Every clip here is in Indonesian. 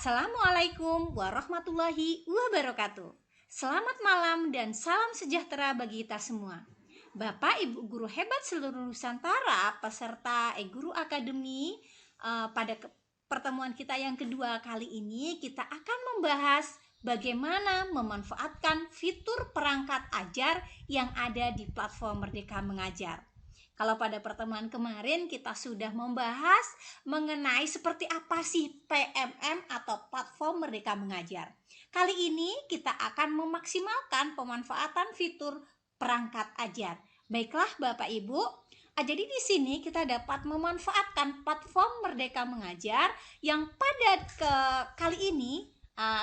Assalamualaikum warahmatullahi wabarakatuh. Selamat malam dan salam sejahtera bagi kita semua. Bapak Ibu guru hebat seluruh Nusantara, peserta Guru Akademi, pada pertemuan kita yang kedua kali ini kita akan membahas bagaimana memanfaatkan fitur perangkat ajar yang ada di platform Merdeka Mengajar. Kalau pada pertemuan kemarin kita sudah membahas mengenai seperti apa sih PMM atau Platform Merdeka Mengajar. Kali ini kita akan memaksimalkan pemanfaatan fitur perangkat ajar. Baiklah Bapak Ibu, jadi di sini kita dapat memanfaatkan Platform Merdeka Mengajar yang pada kali ini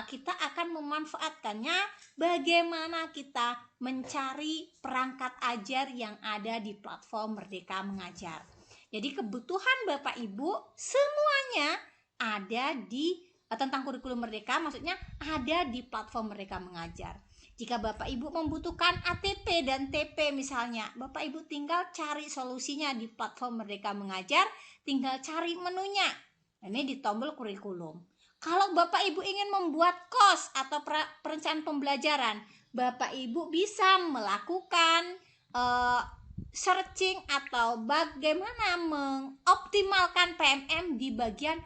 kita akan memanfaatkannya bagaimana kita mencari perangkat ajar yang ada di platform Merdeka Mengajar. Jadi kebutuhan Bapak Ibu semuanya ada di tentang kurikulum Merdeka, maksudnya ada di platform Merdeka Mengajar. Jika Bapak Ibu membutuhkan ATP dan TP misalnya, Bapak Ibu tinggal cari solusinya di platform Merdeka Mengajar, tinggal cari menunya. Ini di tombol kurikulum. Kalau Bapak Ibu ingin membuat kos atau perencanaan pembelajaran, Bapak Ibu bisa melakukan searching atau bagaimana mengoptimalkan PMM di bagian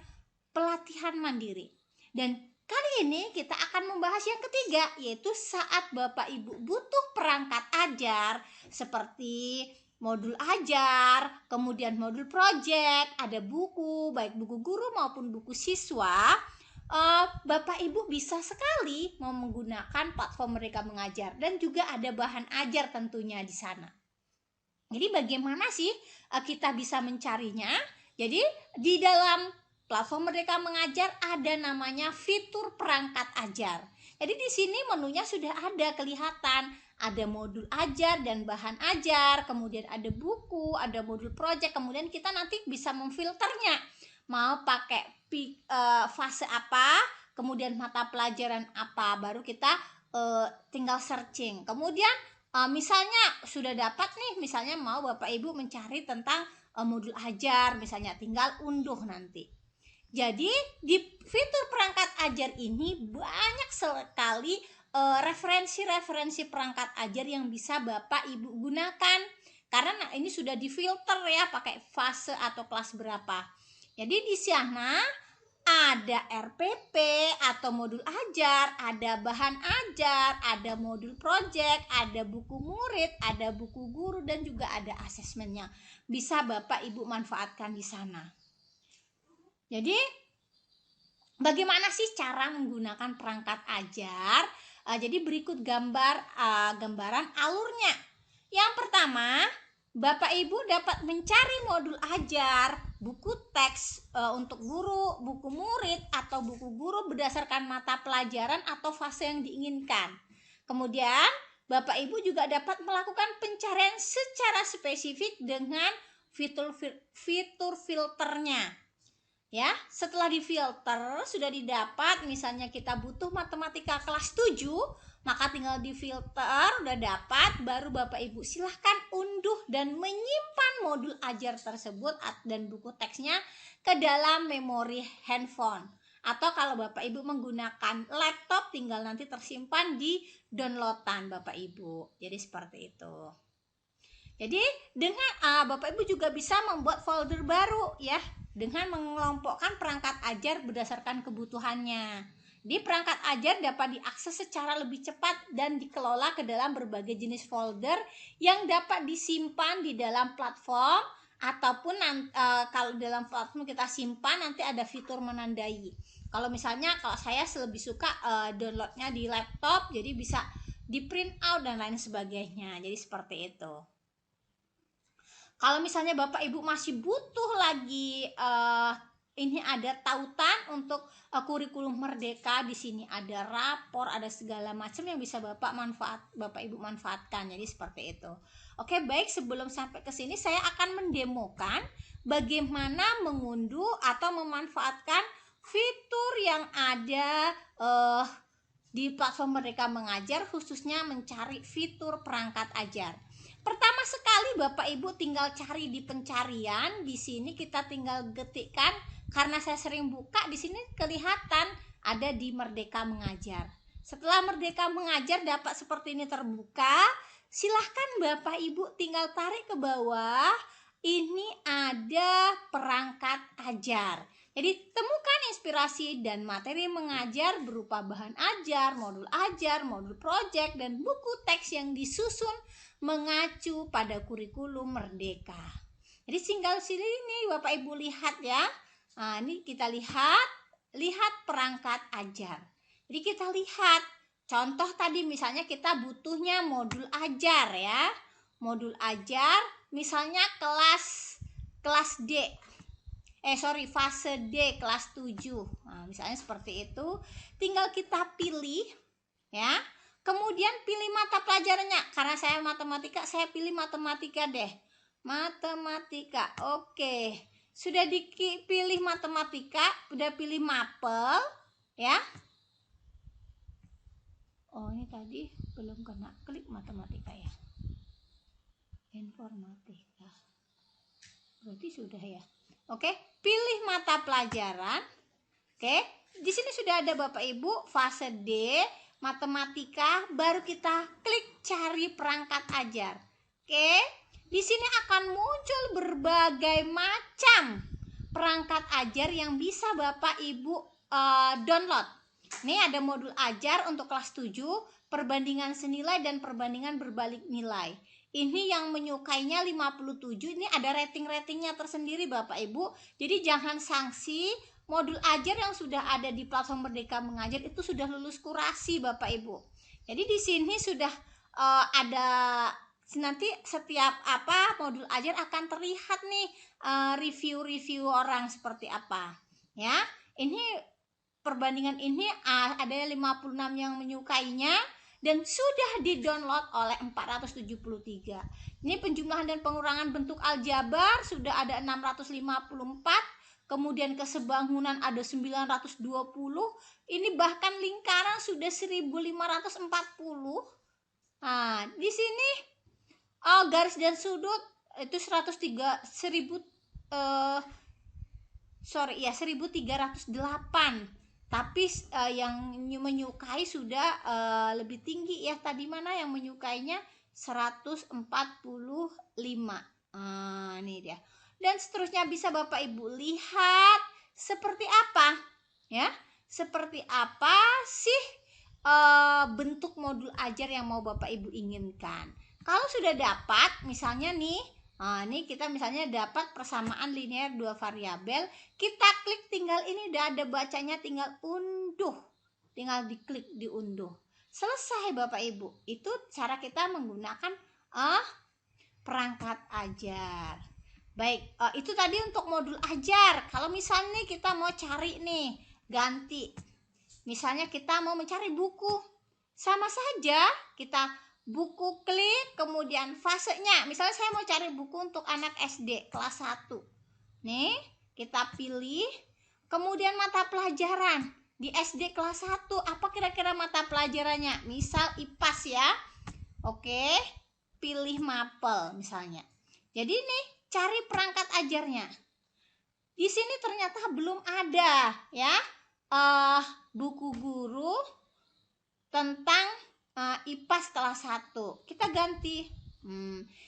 pelatihan mandiri. Dan kali ini kita akan membahas yang ketiga, yaitu saat Bapak Ibu butuh perangkat ajar seperti modul ajar, kemudian modul project, ada buku, baik buku guru maupun buku siswa. Bapak Ibu bisa sekali mau menggunakan platform Merdeka Mengajar dan juga ada bahan ajar tentunya di sana. Jadi bagaimana sih kita bisa mencarinya? Jadi di dalam platform Merdeka Mengajar ada namanya fitur perangkat ajar. Jadi di sini menunya sudah ada kelihatan, ada modul ajar dan bahan ajar, kemudian ada buku, ada modul project, kemudian kita nanti bisa memfilternya. Mau pakai fase apa, kemudian mata pelajaran apa, baru kita tinggal searching. Kemudian misalnya sudah dapat nih, misalnya mau Bapak Ibu mencari tentang modul ajar, misalnya tinggal unduh nanti. Jadi di fitur perangkat ajar ini banyak sekali referensi-referensi perangkat ajar yang bisa Bapak Ibu gunakan. Karena ini sudah difilter ya, pakai fase atau kelas berapa. Jadi di sana ada RPP atau modul ajar, ada bahan ajar, ada modul project, ada buku murid, ada buku guru, dan juga ada asesmennya. Bisa Bapak Ibu manfaatkan di sana. Jadi bagaimana sih cara menggunakan perangkat ajar? Jadi berikut gambaran alurnya. Yang pertama, Bapak Ibu dapat mencari modul ajar, buku teks untuk guru, buku murid, atau buku guru berdasarkan mata pelajaran atau fase yang diinginkan. Kemudian Bapak Ibu juga dapat melakukan pencarian secara spesifik dengan fitur filternya. Ya, setelah difilter sudah didapat, misalnya kita butuh matematika kelas 7, maka tinggal difilter, udah dapat, baru Bapak Ibu silahkan unduh dan menyimpan modul ajar tersebut dan buku teksnya ke dalam memori handphone. Atau kalau Bapak Ibu menggunakan laptop, tinggal nanti tersimpan di downloadan Bapak Ibu. Jadi seperti itu. Jadi dengan Bapak Ibu juga bisa membuat folder baru ya, dengan mengelompokkan perangkat ajar berdasarkan kebutuhannya. Di perangkat ajar dapat diakses secara lebih cepat dan dikelola ke dalam berbagai jenis folder yang dapat disimpan di dalam platform, ataupun kalau dalam platform kita simpan nanti ada fitur menandai. Kalau misalnya kalau saya lebih suka downloadnya di laptop, jadi bisa di print out dan lain sebagainya. Jadi seperti itu. Kalau misalnya Bapak Ibu masih butuh lagi ini ada tautan untuk kurikulum Merdeka, di sini ada rapor, ada segala macam yang bisa Bapak Ibu manfaatkan. Jadi seperti itu. Oke, baik, sebelum sampai ke sini saya akan mendemokan bagaimana mengunduh atau memanfaatkan fitur yang ada di platform Merdeka Mengajar, khususnya mencari fitur perangkat ajar. Pertama sekali Bapak Ibu tinggal cari di pencarian. Di sini kita tinggal ketikkan, karena saya sering buka di sini kelihatan ada di Merdeka Mengajar. Setelah Merdeka Mengajar dapat seperti ini terbuka, silahkan Bapak Ibu tinggal tarik ke bawah. Ini ada perangkat ajar. Jadi temukan inspirasi dan materi mengajar berupa bahan ajar, modul proyek, dan buku teks yang disusun mengacu pada kurikulum Merdeka. Jadi tinggal sini nih Bapak Ibu lihat ya. Nah, ini kita lihat perangkat ajar. Jadi kita lihat contoh tadi misalnya kita butuhnya modul ajar ya. Modul ajar misalnya kelas D. Fase D kelas 7. Nah, misalnya seperti itu. Tinggal kita pilih ya. Kemudian pilih mata pelajarannya. Karena saya matematika, saya pilih matematika deh. Matematika. Oke. Sudah dipilih matematika, udah pilih mapel ya. Oh, ini tadi belum kena klik matematika ya. Informatika. Berarti sudah ya. Oke, pilih mata pelajaran. Oke, di sini sudah ada Bapak Ibu fase D, matematika, baru kita klik cari perangkat ajar. Oke, di sini akan muncul berbagai macam perangkat ajar yang bisa Bapak Ibu download. Ini ada modul ajar untuk kelas 7, perbandingan senilai dan perbandingan berbalik nilai. Ini yang menyukainya 57, ini ada rating-ratingnya tersendiri Bapak Ibu. Jadi jangan sanksi, modul ajar yang sudah ada di platform Merdeka Mengajar itu sudah lulus kurasi Bapak Ibu. Jadi di sini sudah ada nanti setiap modul ajar akan terlihat nih review-review orang seperti apa. Ya, ini perbandingan ini ada 56 yang menyukainya dan sudah di-download oleh 473. Ini penjumlahan dan pengurangan bentuk aljabar sudah ada 654. Kemudian kesebangunan ada 920. Ini bahkan lingkaran sudah 1540. Nah, di sini garis dan sudut itu 1308. Tapi yang menyukai sudah lebih tinggi ya. Tadi mana yang menyukainya 145. Ini dia. Dan seterusnya bisa Bapak Ibu lihat seperti apa ya. Seperti apa sih bentuk modul ajar yang mau Bapak Ibu inginkan. Kalau sudah dapat misalnya nih, ini kita misalnya dapat persamaan linear dua variabel, kita klik tinggal ini udah ada bacanya, tinggal unduh, tinggal diklik diunduh, selesai Bapak Ibu. Itu cara kita menggunakan perangkat ajar. Baik, itu tadi untuk modul ajar. Kalau misalnya kita mau cari nih, ganti, misalnya kita mau mencari buku, sama saja kita buku klik, kemudian fasenya. Misalnya saya mau cari buku untuk anak SD kelas 1. Nih, kita pilih. Kemudian mata pelajaran. Di SD kelas 1, apa kira-kira mata pelajarannya? Misal IPAS ya. Oke, pilih mapel misalnya. Jadi nih, cari perangkat ajarnya. Di sini ternyata belum ada ya. Buku guru tentang IPAS kelas 1. Kita ganti.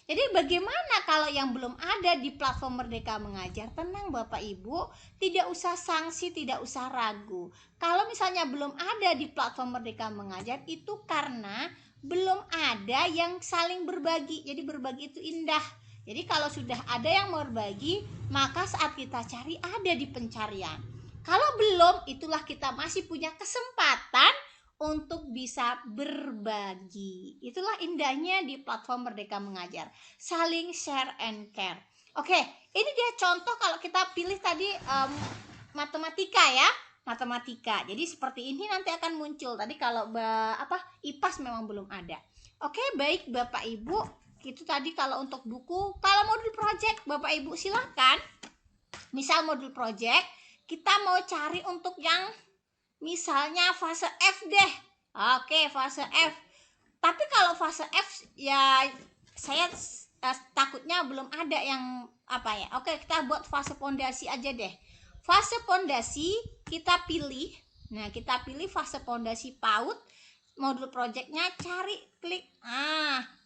Jadi bagaimana kalau yang belum ada di platform Merdeka Mengajar? Tenang Bapak Ibu, tidak usah sanksi, tidak usah ragu. Kalau misalnya belum ada di platform Merdeka Mengajar, itu karena belum ada yang saling berbagi. Jadi berbagi itu indah. Jadi kalau sudah ada yang mau berbagi, maka saat kita cari ada di pencarian. Kalau belum, itulah kita masih punya kesempatan untuk bisa berbagi. Itulah indahnya di platform Merdeka Mengajar. Saling share and care. Oke, ini dia contoh kalau kita pilih tadi matematika ya. Matematika. Jadi seperti ini nanti akan muncul. Tadi kalau IPAS memang belum ada. Oke, baik Bapak Ibu. Itu tadi kalau untuk buku. Kalau modul project, Bapak Ibu silakan. Misal modul project, kita mau cari untuk yang misalnya fase F deh. Oke, fase F. Tapi kalau fase F ya saya takutnya belum ada yang Oke, kita buat fase pondasi aja deh. Fase pondasi kita pilih Nah, kita pilih fase pondasi PAUD, modul projectnya cari, klik.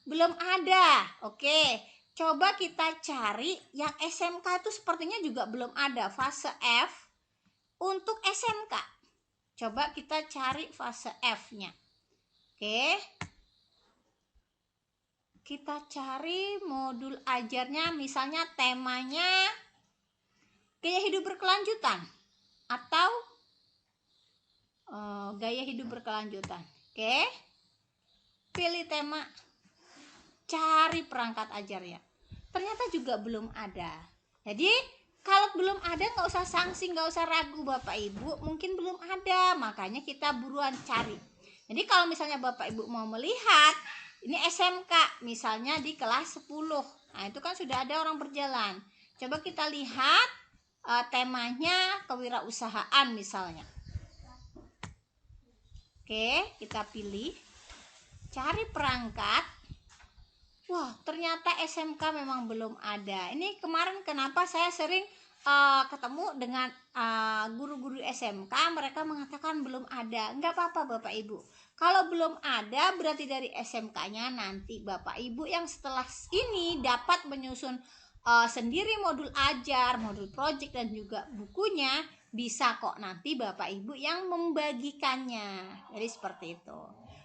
Belum ada. Oke, coba kita cari yang SMK itu sepertinya juga belum ada, fase F untuk SMK. Coba kita cari fase F-nya. Oke. Kita cari modul ajarnya, misalnya temanya gaya hidup berkelanjutan atau gaya hidup berkelanjutan. Oke, pilih tema, cari perangkat ajarnya. Ternyata juga belum ada. Jadi kalau belum ada nggak usah sanksi, nggak usah ragu Bapak Ibu, mungkin belum ada, makanya kita buruan cari. Jadi kalau misalnya Bapak Ibu mau melihat ini SMK misalnya di kelas 10, nah itu kan sudah ada orang berjalan. Coba kita lihat temanya kewirausahaan misalnya. Oke, kita pilih, cari perangkat. Wah, ternyata SMK memang belum ada. Ini kemarin kenapa saya sering ketemu dengan guru-guru SMK, mereka mengatakan belum ada. Enggak apa-apa Bapak Ibu. Kalau belum ada berarti dari SMK-nya nanti Bapak Ibu yang setelah ini dapat menyusun sendiri modul ajar, modul project dan juga bukunya, bisa kok nanti Bapak Ibu yang membagikannya. Jadi seperti itu.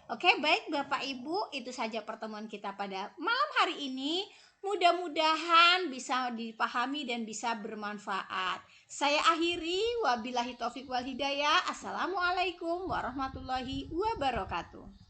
Oke, baik Bapak Ibu, itu saja pertemuan kita pada malam hari ini. Mudah-mudahan bisa dipahami dan bisa bermanfaat. Saya akhiri, wabillahi taufik wal hidayah. Assalamualaikum warahmatullahi wabarakatuh.